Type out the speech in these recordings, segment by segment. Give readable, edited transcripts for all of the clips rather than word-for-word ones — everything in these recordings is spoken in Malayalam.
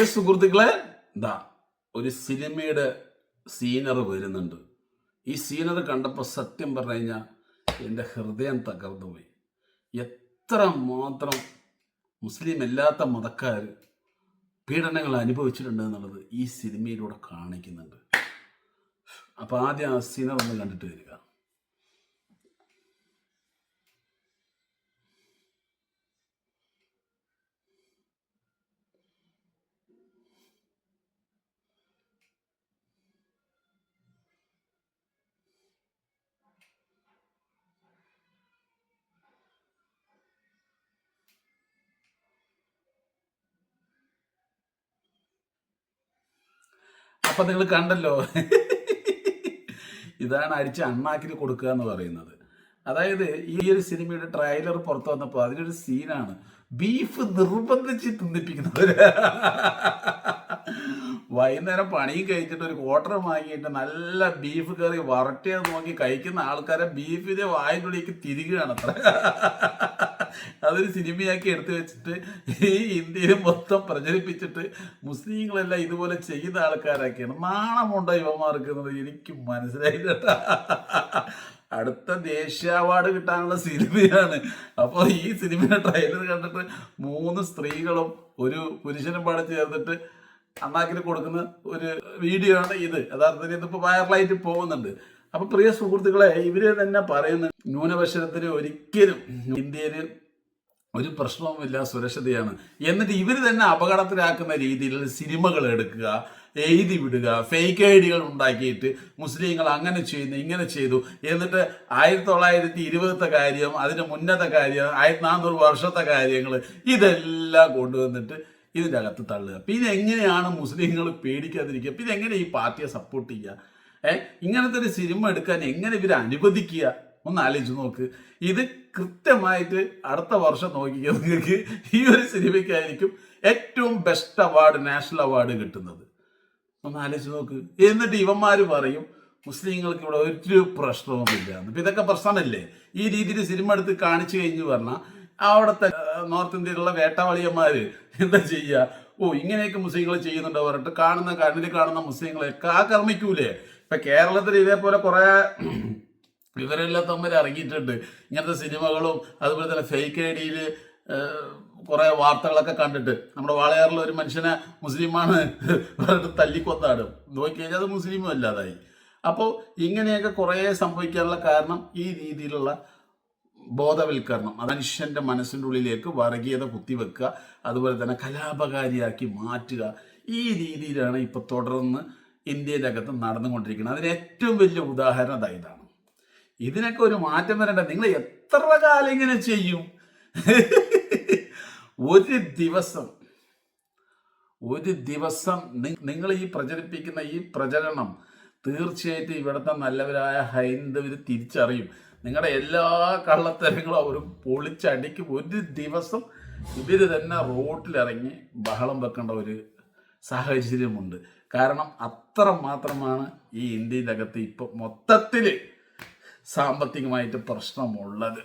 സുഹൃത്തുക്കളെ, എന്താ ഒരു സിനിമയുടെ സീനർ വരുന്നുണ്ട്. ഈ സീനർ കണ്ടപ്പോൾ സത്യം പറഞ്ഞു കഴിഞ്ഞാൽ എൻ്റെ ഹൃദയം തകർന്നു പോയി. എത്ര മാത്രം മുസ്ലിം അല്ലാത്ത മതക്കാർ പീഡനങ്ങൾ അനുഭവിച്ചിട്ടുണ്ട് എന്നുള്ളത് ഈ സിനിമയിലൂടെ കാണിക്കുന്നുണ്ട്. അപ്പോൾ ആദ്യം ആ സീനർ ഒന്ന് കണ്ടിട്ട് വരിക. അപ്പം നിങ്ങൾ കണ്ടല്ലോ, ഇതാണ് അടിച്ച് അണ്ണാക്കിൽ കൊടുക്കുക എന്ന് പറയുന്നത്. അതായത് ഈ ഒരു സിനിമയുടെ ട്രെയിലർ പുറത്തു വന്നപ്പോൾ അതിലൊരു സീനാണ് ബീഫ് നിർബന്ധിച്ച് തിന്നിപ്പിക്കുന്നത്. വൈകുന്നേരം പണിയും കഴിച്ചിട്ട് ഒരു ക്വാർട്ടർ വാങ്ങിയിട്ട് നല്ല ബീഫ് കറി വരട്ടിയത് നോക്കി കഴിക്കുന്ന ആൾക്കാരെ ബീഫിന്റെ വായിനുള്ളിലേക്ക് തിരികുകയാണ് അത്ര. അതൊരു സിനിമയാക്കി എടുത്തു വെച്ചിട്ട് ഈ ഇന്ത്യയിൽ മൊത്തം പ്രചരിപ്പിച്ചിട്ട് മുസ്ലിങ്ങളെല്ലാം ഇതുപോലെ ചെയ്യുന്ന ആൾക്കാരൊക്കെയാണ്. നാണമുണ്ടോ ഇവന്മാർക്കുന്നത് എനിക്ക് മനസ്സിലായില്ല. അടുത്ത ദേശീയ അവാർഡ് കിട്ടാനുള്ള സിനിമയാണ്. അപ്പോൾ ഈ സിനിമയുടെ ട്രെയിലർ കണ്ടിട്ട് 3 സ്ത്രീകളും ഒരു പുരുഷനും പാടെ ചേർന്നിട്ട് അണ്ണാക്കിന് കൊടുക്കുന്ന ഒരു വീഡിയോ ആണ് ഇത്. യഥാർത്ഥത്തിൽ ഇതിപ്പോൾ വൈറലായിട്ട് പോകുന്നുണ്ട്. അപ്പൊ പ്രിയ സുഹൃത്തുക്കളെ, ഇവര് തന്നെ പറയുന്ന ന്യൂനപക്ഷത്തിന് ഒരിക്കലും ഇന്ത്യയിൽ ഒരു പ്രശ്നവുമില്ല, സുരക്ഷിതയാണ്. എന്നിട്ട് ഇവർ തന്നെ അപകടത്തിലാക്കുന്ന രീതിയിലുള്ള സിനിമകൾ എടുക്കുക, എഴുതി വിടുക, ഫേക്ക് ഐഡികൾ ഉണ്ടാക്കിയിട്ട് മുസ്ലിങ്ങൾ അങ്ങനെ ചെയ്യുന്നു ഇങ്ങനെ ചെയ്തു, എന്നിട്ട് 1920 കാര്യം, അതിന് മുന്നത്തെ കാര്യം, 1400 വർഷത്തെ കാര്യങ്ങൾ ഇതെല്ലാം കൊണ്ടുവന്നിട്ട് ഇതിൻ്റെ അകത്ത് തള്ളുക. പിന്നെ എങ്ങനെയാണ് മുസ്ലിങ്ങൾ പേടിക്കാതിരിക്കുക? പിന്നെ എങ്ങനെ ഈ പാർട്ടിയെ സപ്പോർട്ട് ചെയ്യുക? ഇങ്ങനത്തെ ഒരു സിനിമ എടുക്കാൻ എങ്ങനെ ഇവർ അനുവദിക്കുക? ഒന്ന് ആലോചിച്ച് നോക്ക്. ഇത് കൃത്യമായിട്ട് അടുത്ത വർഷം നോക്കിക്കുക, നിങ്ങൾക്ക് ഈ ഒരു സിനിമയ്ക്കായിരിക്കും ഏറ്റവും ബെസ്റ്റ് അവാർഡ്, നാഷണൽ അവാർഡ് കിട്ടുന്നത്. ഒന്ന് ആലോചിച്ച് നോക്ക്. എന്നിട്ട് ഇവന്മാർ പറയും മുസ്ലിങ്ങൾക്ക് ഇവിടെ ഒരു പ്രശ്നവുമില്ല. ഇപ്പം ഇതൊക്കെ പ്രശ്നമല്ലേ? ഈ രീതിയിൽ സിനിമ എടുത്ത് കാണിച്ചു കഴിഞ്ഞ് പറഞ്ഞാൽ അവിടുത്തെ നോർത്ത് ഇന്ത്യയിലുള്ള വേട്ടവാളിയന്മാർ എന്താ ചെയ്യുക? ഇങ്ങനെയൊക്കെ മുസ്ലിങ്ങൾ ചെയ്യുന്നുണ്ടോ പറഞ്ഞിട്ട് കണ്ണിൽ കാണുന്ന മുസ്ലിങ്ങളെയൊക്കെ ആക്രമിക്കൂലേ? ഇപ്പം കേരളത്തിൽ ഇതേപോലെ കുറേ വിവരമില്ലാത്ത തമ്മിൽ ഇറങ്ങിയിട്ടുണ്ട്. ഇങ്ങനത്തെ സിനിമകളും അതുപോലെ തന്നെ ഫേക്ക് ഐഡിയിൽ കുറേ വാർത്തകളൊക്കെ കണ്ടിട്ട് നമ്മുടെ വാളയാറിൽ ഒരു മനുഷ്യനെ മുസ്ലിമാണ് പറഞ്ഞിട്ട് തല്ലിക്കൊന്നാണ്, നോക്കിക്കഴിഞ്ഞാൽ അത് മുസ്ലിമും അല്ലാതായി. അപ്പോൾ ഇങ്ങനെയൊക്കെ കുറേ സംഭവിക്കാനുള്ള കാരണം ഈ രീതിയിലുള്ള ബോധവൽക്കരണം, മനുഷ്യൻ്റെ മനസ്സിൻ്റെ ഉള്ളിലേക്ക് വർഗീയത കുത്തിവെക്കുക, അതുപോലെ തന്നെ കലാപകാരിയാക്കി മാറ്റുക. ഈ രീതിയിലാണ് ഇപ്പോൾ തുടർന്ന് ഇന്ത്യയുടെ അകത്ത് നടന്നുകൊണ്ടിരിക്കുന്നത്. അതിന് ഏറ്റവും വലിയ ഉദാഹരണം ഇതാണ്. ഇതിനൊക്കെ ഒരു മാറ്റം വരേണ്ട. നിങ്ങൾ എത്ര കാലം ഇങ്ങനെ ചെയ്യും? ഒരു ദിവസം നിങ്ങൾ ഈ പ്രചരിപ്പിക്കുന്ന ഈ പ്രചരണം തീർച്ചയായിട്ടും ഇവിടുത്തെ നല്ലവരായ ഹൈന്ദവർ തിരിച്ചറിയും. നിങ്ങളുടെ എല്ലാ കള്ളത്തരങ്ങളും അവർ പൊളിച്ചടിക്കും. ഒരു ദിവസം ഇവർ തന്നെ റോട്ടിലിറങ്ങി ബഹളം വെക്കേണ്ട ഒരു സാഹചര്യമുണ്ട്. കാരണം അത്ര മാത്രമാണ് ഈ ഇന്ത്യയുടെ അകത്ത് ഇപ്പം മൊത്തത്തിൽ സാമ്പത്തികമായിട്ട് പ്രശ്നമുള്ളത്.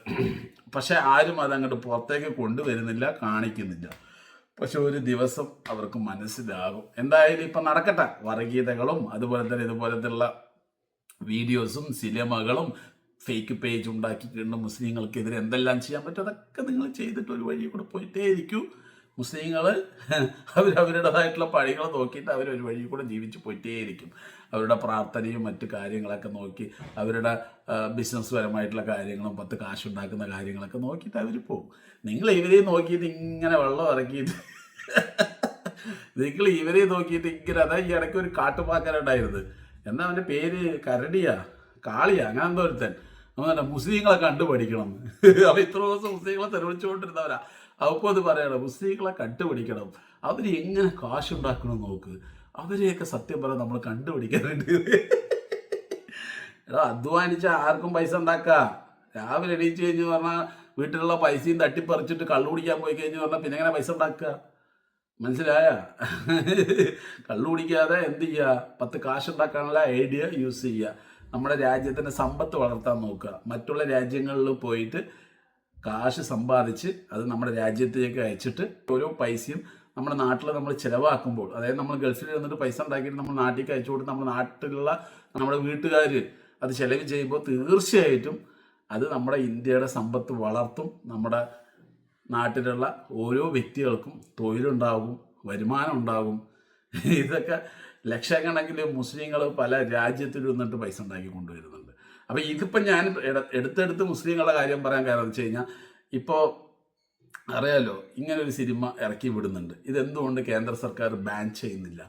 പക്ഷെ ആരും അതങ്ങോട്ട് പുറത്തേക്ക് കൊണ്ടുവരുന്നില്ല, കാണിക്കുന്നില്ല. പക്ഷെ ഒരു ദിവസം അവർക്ക് മനസ്സിലാകും. എന്തായാലും ഇപ്പം നടക്കട്ടെ. വർഗീയതകളും അതുപോലെ തന്നെ ഇതുപോലത്തുള്ള വീഡിയോസും സിനിമകളും ഫേക്ക് പേജ് ഉണ്ടാക്കിയിട്ടുണ്ട്. മുസ്ലിങ്ങൾക്കെതിരെ എന്തെല്ലാം ചെയ്യാൻ പറ്റും അതൊക്കെ നിങ്ങൾ ചെയ്തിട്ട് ഒരു വഴി കൂടെ പോയിട്ടേ ഇരിക്കൂ. മുസ്ലിങ്ങൾ അവരവരുടേതായിട്ടുള്ള പണികൾ നോക്കിയിട്ട് അവരൊരു വഴി കൂടെ ജീവിച്ച് പോയിട്ടേയിരിക്കും. അവരുടെ പ്രാർത്ഥനയും മറ്റു കാര്യങ്ങളൊക്കെ നോക്കി, അവരുടെ ബിസിനസ് പരമായിട്ടുള്ള കാര്യങ്ങളും 10 കാശുണ്ടാക്കുന്ന കാര്യങ്ങളൊക്കെ നോക്കിയിട്ട് അവർ പോകും. നിങ്ങൾ ഇവരെ നോക്കിയിട്ട് ഇങ്ങനെ വെള്ളം ഇറക്കിയിട്ട് ഇങ്ങനെ അതായത് ഈ ഇടയ്ക്ക് ഒരു കാട്ടുപാക്കനുണ്ടായിരുന്നു. എന്താ അവൻ്റെ പേര്? കരടിയാ കാളിയാ അങ്ങനെ എന്തോ ഒരുത്തൻ. അങ്ങനെ മുസ്ലിങ്ങളെ കണ്ടുപഠിക്കണം. അവ ഇത്ര ദിവസം മുസ്ലിങ്ങളെ തെരവിച്ചുകൊണ്ടിരുന്നവരാ. അവക്കും അത് പറയണം, മുസ്ലിങ്ങളെ കണ്ടുപിടിക്കണം. അവർ എങ്ങനെ കാശുണ്ടാക്കണം നോക്ക്. അവരെയൊക്കെ സത്യം പറയാൻ നമ്മൾ കണ്ടുപിടിക്കാനുണ്ട്. അധ്വാനിച്ച ആർക്കും പൈസ ഉണ്ടാക്കാം. രാവിലെ എണീച്ച് കഴിഞ്ഞ് പറഞ്ഞാൽ വീട്ടിലുള്ള പൈസയും തട്ടിപ്പറിച്ചിട്ട് കള്ളു കുടിക്കാൻ പോയി കഴിഞ്ഞ് പറഞ്ഞാൽ പിന്നെ എങ്ങനെ പൈസ ഉണ്ടാക്കുക? മനസ്സിലായ? കള്ളു കുടിക്കാതെ എന്ത് ചെയ്യുക? 10 കാശുണ്ടാക്കാനുള്ള ഐഡിയ യൂസ് ചെയ്യുക. നമ്മുടെ രാജ്യത്തിൻ്റെ സമ്പത്ത് വളർത്താൻ നോക്കുക. മറ്റുള്ള രാജ്യങ്ങളിൽ പോയിട്ട് കാശ് സമ്പാദിച്ച് അത് നമ്മുടെ രാജ്യത്തേക്ക് അയച്ചിട്ട് ഓരോ പൈസയും നമ്മുടെ നാട്ടിൽ നമ്മൾ ചിലവാക്കുമ്പോൾ, അതായത് നമ്മൾ ഗൾഫിൽ ഇരുന്നിട്ട് പൈസ ഉണ്ടാക്കിയിട്ട് നമ്മൾ നാട്ടിലേക്ക് അയച്ചു കൊടുത്ത് നമ്മുടെ നാട്ടിലുള്ള നമ്മുടെ വീട്ടുകാർ അത് ചിലവ് ചെയ്യുമ്പോൾ തീർച്ചയായിട്ടും അത് നമ്മുടെ ഇന്ത്യയുടെ സമ്പത്ത് വളർത്തും. നമ്മുടെ നാട്ടിലുള്ള ഓരോ വ്യക്തികൾക്കും തൊഴിലുണ്ടാകും, വരുമാനം ഉണ്ടാകും. ഇതൊക്കെ ലക്ഷക്കണക്കിന് മുസ്ലിങ്ങൾ പല രാജ്യത്തിൽ നിന്നിട്ട് പൈസ ഉണ്ടാക്കി കൊണ്ടുവരുന്നുണ്ട്. അപ്പോൾ ഇതിപ്പോൾ ഞാൻ എടുത്തെടുത്ത് മുസ്ലിങ്ങളുടെ കാര്യം പറയാൻ കാരണം എന്ന് വെച്ച് കഴിഞ്ഞാൽ, ഇപ്പോൾ അറിയാലോ ഇങ്ങനൊരു സിനിമ ഇറക്കി വിടുന്നുണ്ട്. ഇതെന്തുകൊണ്ട് കേന്ദ്ര സർക്കാർ ബാൻ ചെയ്യുന്നില്ല?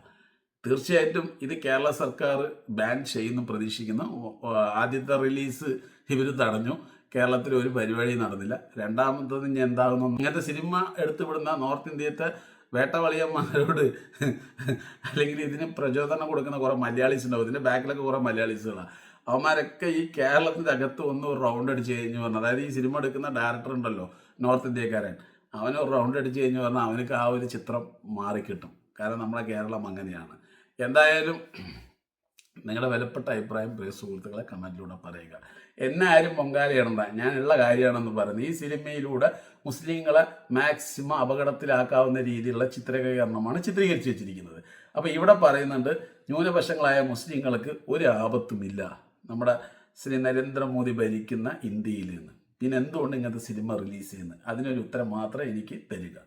തീർച്ചയായിട്ടും ഇത് കേരള സർക്കാർ ബാൻ ചെയ്യുന്നു പ്രതീക്ഷിക്കുന്നു. ആദ്യത്തെ റിലീസ് ഇവർ തടഞ്ഞു, കേരളത്തിൽ ഒരു പരിപാടി നടന്നില്ല. രണ്ടാമത്തത് ഇനി എന്താകുന്നു? ഇങ്ങനത്തെ സിനിമ എടുത്തുവിടുന്ന നോർത്ത് ഇന്ത്യത്തെ വേട്ടവളിയന്മാരോട് അല്ലെങ്കിൽ ഇതിന് പ്രചോദനം കൊടുക്കുന്ന കുറേ മലയാളീസ് ഉണ്ടാവും. ഇതിൻ്റെ ബാക്കിലൊക്കെ കുറേ മലയാളീസുകളാണ്. അവന്മാരൊക്കെ ഈ കേരളത്തിൻ്റെ അകത്ത് ഒന്ന് ഒരു റൗണ്ട് അടിച്ച് കഴിഞ്ഞ് പറഞ്ഞു, അതായത് ഈ സിനിമ എടുക്കുന്ന ഡയറക്ടർ ഉണ്ടല്ലോ, നോർത്ത് ഇന്ത്യക്കാരൻ, അവന് ഒരു റൗണ്ട് അടിച്ച് കഴിഞ്ഞ് പറഞ്ഞാൽ അവനക്ക് ആ ഒരു ചിത്രം മാറിക്കിട്ടും. കാരണം നമ്മുടെ കേരളം അങ്ങനെയാണ്. എന്തായാലും നിങ്ങളുടെ വിലപ്പെട്ട അഭിപ്രായം പ്രിയ സുഹൃത്തുക്കളെ കമൻറ്റിലൂടെ പറയുക. എന്നെ ആരും പൊങ്കാലയിടണ്ട, ഞാനുള്ള കാര്യമാണെന്ന് പറയുന്നത്. ഈ സിനിമയിലൂടെ മുസ്ലിങ്ങളെ മാക്സിമം അപകടത്തിലാക്കാവുന്ന രീതിയിലുള്ള ചിത്രീകരണമാണ് ചിത്രീകരിച്ച് വെച്ചിരിക്കുന്നത്. അപ്പോൾ ഇവിടെ പറയുന്നുണ്ട് ന്യൂനപക്ഷങ്ങളായ മുസ്ലിങ്ങൾക്ക് ഒരു ആപത്തുമില്ല നമ്മുടെ ശ്രീ നരേന്ദ്രമോദി ഭരിക്കുന്ന ഇന്ത്യയിൽ നിന്ന്. പിന്നെ എന്തുകൊണ്ട് ഇങ്ങനത്തെ സിനിമ റിലീസ് ചെയ്യുന്നത്? അതിനൊരു ഉത്തരം മാത്രമേ എനിക്ക് തരിക.